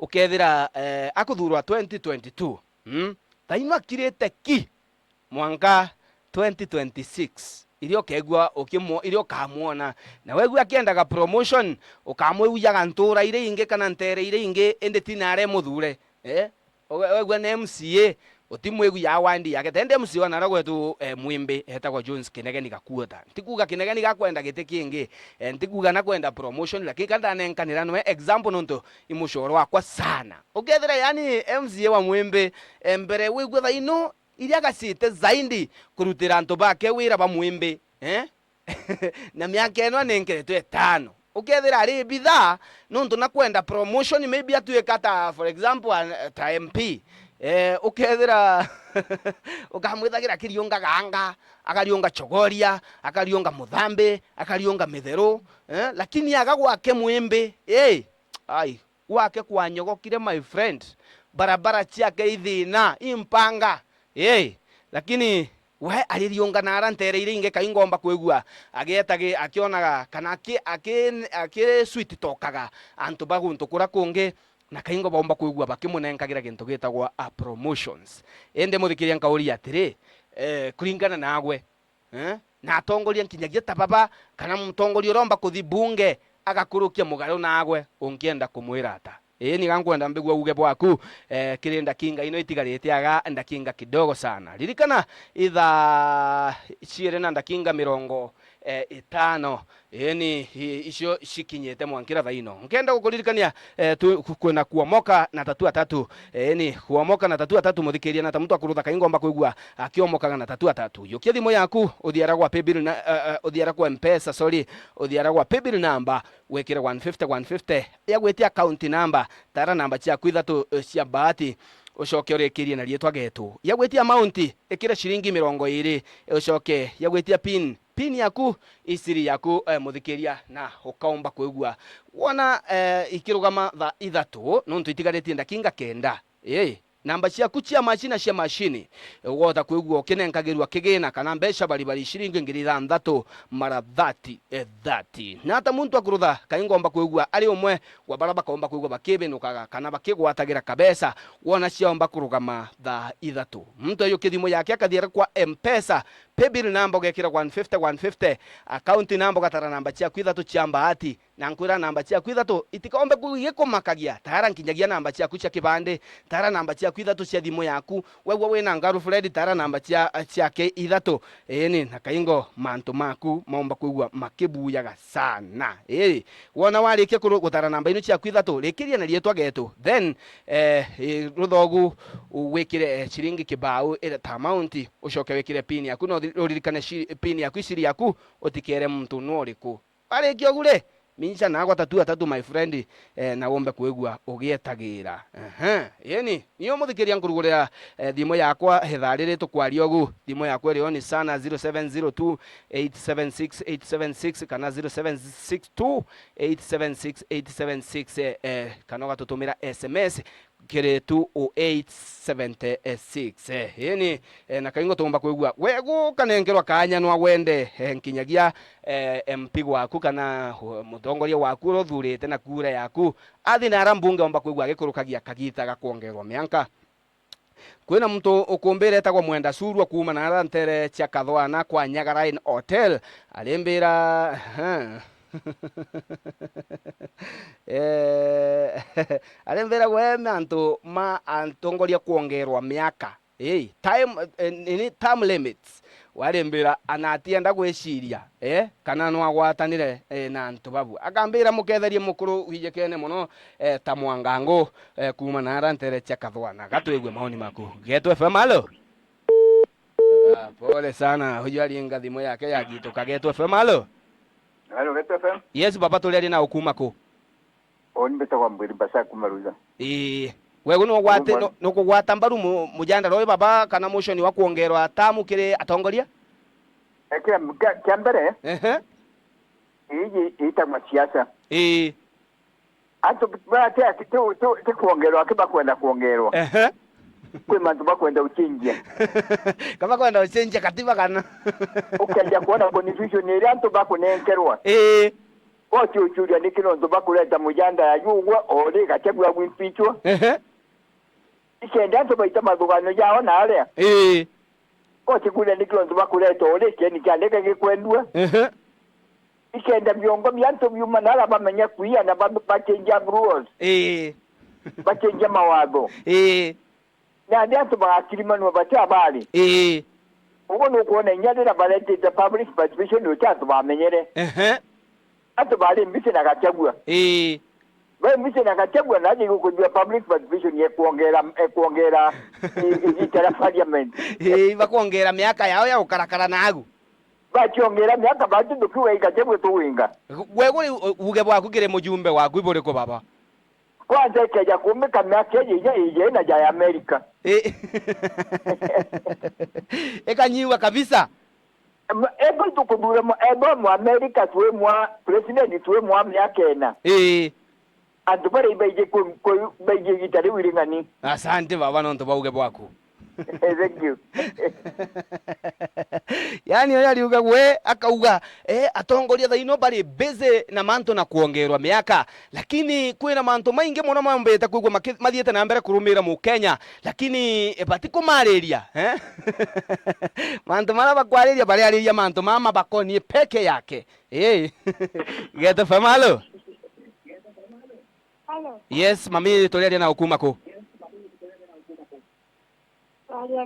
ukethira akuthurwa 2022 taino akirite ki mwanka 2026 irio kegwa ukimo irio kamuona na wegwa akiendaga promotion ukamwiuyaga ntura ire inge kana ntere ire inge ende tinare muthure wegwa na MCA utimwegu ya wandi yake tende MCA na ragwetu mwimbe hetagwa Jones Kinegeni gakuota ntikuga Kinegeni gakwenda gite kingi ntikuga na kwenda promotion lakini kanda nenkanira no example nonto imushoro wakwa sana ukethira yani MCA wa mwimbe mbere wegwa thaino iria gasite zaindi kurutira antu bake wira ba mwimbe na miaka eno nenkeretwe 5 ukethira ari bitha nonto na kwenda promotion maybe atuekata for example ta MP ukethira ukamwithagira kirionga ganga akarionga chogoria akarionga muthambe akarionga mithero lakini agagwake mwimbe ai wake kwanyogokire my friend barabara ciake ithina impanga lakini we alirionga na arantereire inge kaingomba kwegua agetage akionaga kana ake sweet tokaga antu baguntu kura kunge na kaingo bomba kwegua bakimunenkagira gintu gitagwa promotions ende muthikiria nkauri atiri kuringana nagwe na atongoria nkinyagia tababa kana mutongoria romba kuthibunge agakurukia mugaro nagwe ungienda kumwira ata ni gankwenda mbigwa uge bwaku kirinda kinga ino itigarite aga ndakinga kidogo sana ririkana itha ciere na ndakinga 50 ni icio cikinyete mwankira thaino ngenda gukuririkania kwina kuomoka na tatu atatu ni kuomoka na tatu atatu muthikiria na tamuntu akurutha kaingomba kwigua akiomokaga na tatu atatu yukia thimo yaku uthiara gwa paybill na uthiara kwa mpesa uthiara gwa paybill number wekira 150 ya gwetia account number tara namba ciaku ithatu cia bahati ucoke urekirie na rietwa getu ya gwetia amount ikira shilingi 20 ucoke ya gwetia pin yaku isiri yaku muthikiria na ukaomba kwigua wona ikirugama tha ithatu nontu itigarite ndakinga kenda namba ciaku cia mashini wotha kwigua ukinenkagirwa kigina kana mbeca bari shilingi 6 mara 30 na ata muntu akurutha kaingomba kwigua ari umwe wa baraba kaomba kwigua bakibinukaga kana bakigwatagira kabesa wona ciomba kurugama tha ithatu muntu ayo kithimo yake akathiera kwa mpesa paybill number gekira 150 account number gatara namba ciaku ithatu cia bahati na nkwira namba ciaku ithatu itikaombe kugikumakagia tara nkinyagia namba ciaku cia kibande tara namba ciaku ithatu cia thimo yaku wewe wina ngaru Fred tara namba ciake ithatu ni na kaingo mantu maku maomba kwigua makibuyaga sana wona warikia gutara namba ino ciaku ithatu rikiria na rietwa getu then ruthogu wikire shilingi kibau ira ta amount ucoke wikire pin yaku no uririkane pin yaku isiri yaku utikere muntu no riku arikia gure minja nagwa tatu atatu my friend na wombe kwegua ugietagira yeni niyo muthikiria ngurugurira thimo yakwa hetharire tukwaria ogu thimo yakwa ri oni sana 0702876876 kana 0762876876 kana gatutumira SMS kire 20876 yeni na kaingo tumba kwegua wegu kanengerwa kanya no wende nkinyagia MP waku kana mutongoria waku rothurite na kura yaku athi na rambunge omba kwigua gikurukagia kagita gakuongerwa mianka kwina muntu ukumbire etagwo Mwenda Surwa kuma na arantere cia Kathwana kwa Nyagarain Hotel alimbira alimbira gweme antu ma antongoria kuongerwa miaka time limits walimbira anatienda gwiciria kana no agwatanire na antu babu akambira muketherie mukuru hijekene muno ta Mwangango kuma na arantere cia Kathwana gatwigwe maoni maku Getu FM alo pole sana huyo alienga thimo yake ya gitu Getu FM alo Getu FM yes baba tuli ali na ukuma ko oni betagwa mbiri basa kumaruza wego no gwate no kugwata mbaru mujanda roe baba kana motion wa kuongerwa tamu kire atongoria kiambere itagwa siasa ato bate ati kuongerwa kiba kwenda kuongerwa kwe mantu bakwenda uchinjia kama kwenda uchinjia katiba kana ukaja kuona beneficio ni rantu bakunenkerwa chuchuria ni kilonzo bakuleta mujanda ya yugwa ore gachagua gwimpichwa ikenda nto baita madugano yao na ale chikule ni kilonzo bakuleta ore keni kyandeka gikwendwa ikenda byongo byanto byuma nala bamenya kuia na bachenja rules bachenja mawago na ndio bakirimanwa batabali uko nukuona nyadira balete the public participation utatu bamenyere ato bali mbise na kachagua bali mbise na kachagua naje kujua public participation ye kuongera itara parliament bakuongera miaka yao ya ukarakara nagu bachiongera miaka batu dukiwe ikachagua tuwinga wewe uge bwaku kire mujumbe waku ibore ko baba kwanza keja kumika miaka ije na ya America ekanyiwa kabisa ego tukudura mu America tuwe mwa president tuwe mwa miaka ena antu bare ibeje ko beje gitari wiringani asante baba nonto bauge bwako thank you yani yali uga we akauga atongoria thaino bari busy na manto na kuongerwa miaka lakini kwina manto maingi muno mambeta kuigwa mathiete na mbere kurumira mu Kenya lakini batiko mariria manto mara bakwariria bari ariria manto mama bakoni peke yake Geto FM halo yes mami toleria na hukuma ko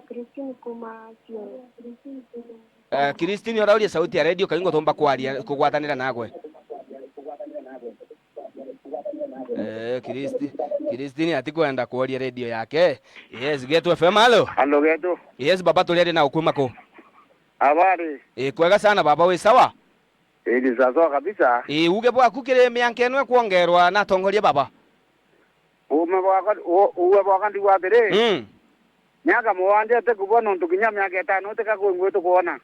Christine kuma Christine orauria sauti ya radio kaingo tomba kwaria kugwatanira nagwe Christine atikwenda kuoria radio yake yes Geto FM halo Geto yes baba toleria na hukuma ko habari kwega sana baba we sawa ni sawa kabisa uge bwaku kire mianke enwe kuongerwa na tongoria baba uwe bwaka ndi wa bere miaka muwanje te kubona ntukinya miaka 5 te kakungwe to kuona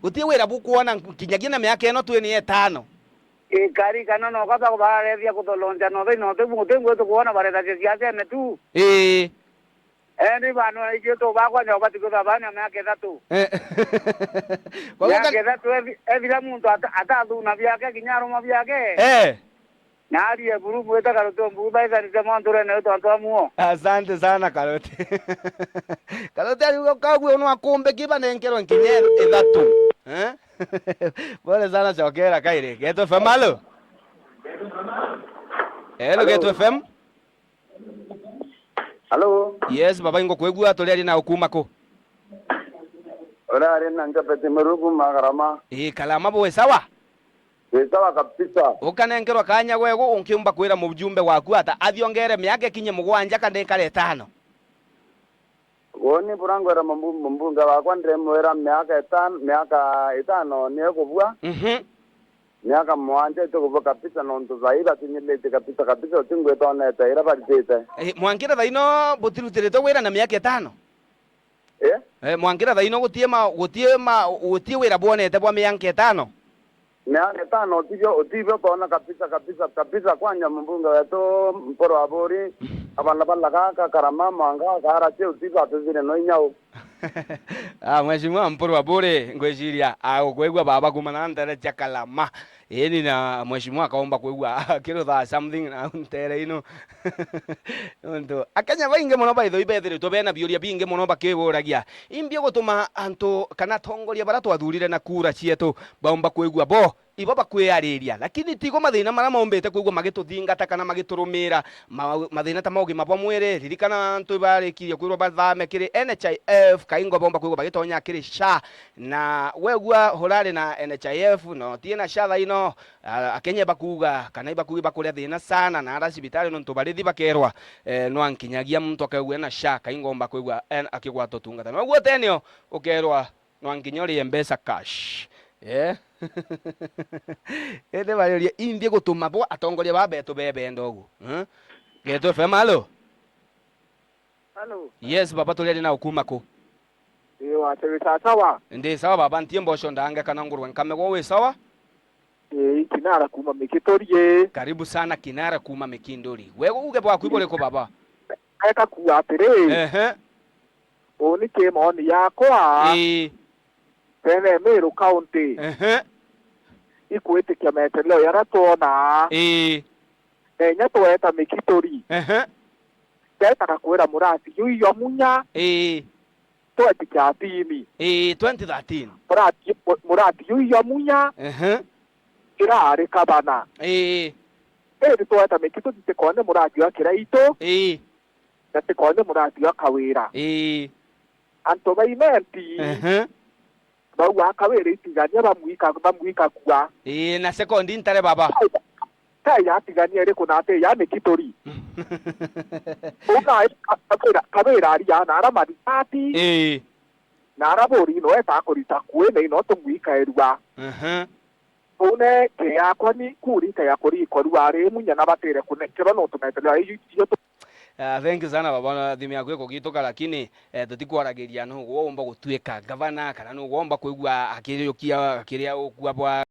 utie wera bukuona kinyagia na miaka eno tu ni 5 kari kana no kaba ko bare vya kutolonja no te ngwe to kuona bare ta siasa ne tu ni bano ijo bakwa nyoba tiko bana miaka 3 miaka 3 evira muntu atatu na vyake kinyaro ma vyake nari ya guru mweta karoto mbuba isa nisemondure na uto antoamuo asante sana karote karote aliuka kagwe ono akombe kiba nenkero nkinyero 3 bole sana chokera kaire Geto FM halo hello Geto FM halo yes baba ingo kwegua toleri na hukuma ko ora arena ngapete merugu magarama kalama bowe sawa sawa kabisa ukanengerwa kanya gwego unkiumba kwira mu bjumbe waku ata athiongere miaka kinye mugwanja kande kale 5 woni burangwera mbunga wakwa ndremwera miaka 5 niyo kubwa miaka mwanje to kubwa kabisa nonto zaida tinyelete kabisa utingwe tona taira baritete mwankira thaino butirutire to wira na miaka 5 mwankira thaino gutie wira bonete bwa miaka 5 miaka 5 utibyo tona kabisa kwanya mbunga wetu mporo abori abana balaka karama manga kara che utibyo atuzire no nyao mheshimiwa mporo abori ngwejiria kwegwa baba kumana ndere chakalama yeni na mheshimiwa kaomba kwegwa kiro tha something na ntere ino ndo akanya bainge muno baitho ibethire to bena bioria binge muno bakiburagia imbio gutuma anto kana tongoria bara twathurire na kura cietu baomba kwegwa bo ibo bakwiyariria lakini tigo mathina mara maombete kwegwa magituthingata kana magiturumira mathina ta maugi mabwa mwire ririkana anto barikirie kwirwa bathame kiri NHIF kaingo bomba kwegwa bagitonya kiri SHA na wegwa horare na NHIF no tiena SHA ino akenye bakuga kana ibakugi bakuria thina sana na ara cibitari no ntubarithi bakerwa no ankinyagia muntu akegwa na SHA kaingo bomba kwegwa akigwa totungata no gwo tenio ukerwa no ankinyori mbesa cash ende bayoria indie gutuma bo atongoria babeto bebe ndogo Geto FM halo yes baba tolere na hukuma ko watewe sawa ndi sawa baba ntie mbosho ndanga kana ngurwe nkamego we sawa kinara kuma mikitorie karibu sana kinara kuma mikindori wewe uge bwa kwibole ko baba eka kuapere oni ke moni yakwa Pene Meru County ikuitikia maendeleo yaria tuona nya tweta mikitori ndetaga kwira murati yuyo munya twetikia atini 2013 murati yuyo munya irari kabana eri tweta mikitori tikone murati wa kiraitu na tikone murati wa kawira anto baimenti bau akawira itigania bamwika kwa na sekondi ntare baba ya tigania ri kuna ate ya mikitori una kawira ari ya na ramadati na rabori no eta kurita kuene no tumwika erwa une ke yakwa ni kurita ya kuri korwa ari munya na batere kunekero no tumetelwa iyo thank you sana baba thimi yaku ikugituka lakini tutikwaragiria no gomba gutuika gavana kana no gomba kuigua akiriukia akiria ukua bwa